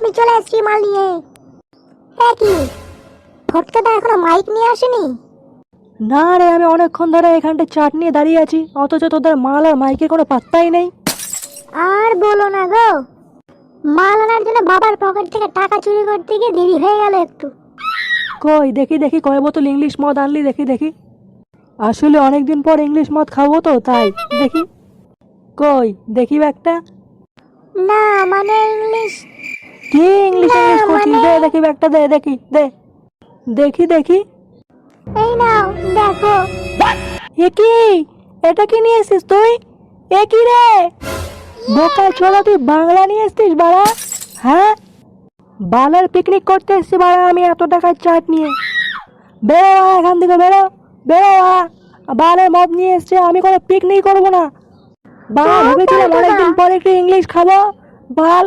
আমি চলে এসেছি মাল নিয়ে। কি ফটকাটা এখনো মাইক নিয়ে আসেনি? না রে, আমি অনেকক্ষণ ধরে এখানটা চাট নিয়ে দাঁড়িয়ে আছি, অথচ তোদের মাল আর মাইকের কোনো পাত্তাই নেই। আর বলো না গো, মাল আনার জন্য বাবার পকেট থেকে টাকা চুরি করতে গিয়ে দেরি হয়ে গেল একটু। কই দেখি দেখি, কয় বোতল ইংলিশ মদ আনলি দেখি দেখি। আসলে অনেকদিন পর ইংলিশ মদ খাবো তো তাই। দেখি, কই দেখি ব্যাগটা। না মানে ইংলিশ। কি ইংলিশ না, ইংলিশ করছিস? মানে- দে দেখি ব্যাগটা, দে দেখি, দে দেখি দেখি। এই নাও দেখো। এ কি? এটা কি নিয়ে এসছিস তুই? এ কি রে বোকা ছোড়া, তুই বাংলা নিয়ে এসছিস বাড়া? হ্যাঁ, বালের পিকনিক করতে এসছি বাড়া আমি এত টাকার চাট নিয়ে। বেরো বাড়া এখান থেকে, বেরো বেরো বাড়া। বালের মদ নিয়ে এসছে, আমি কোনো পিকনিক করবো না বাড়া। ভেবেছিলাম অনেকদিন পরে একটু ইংলিশ খাবো, বাল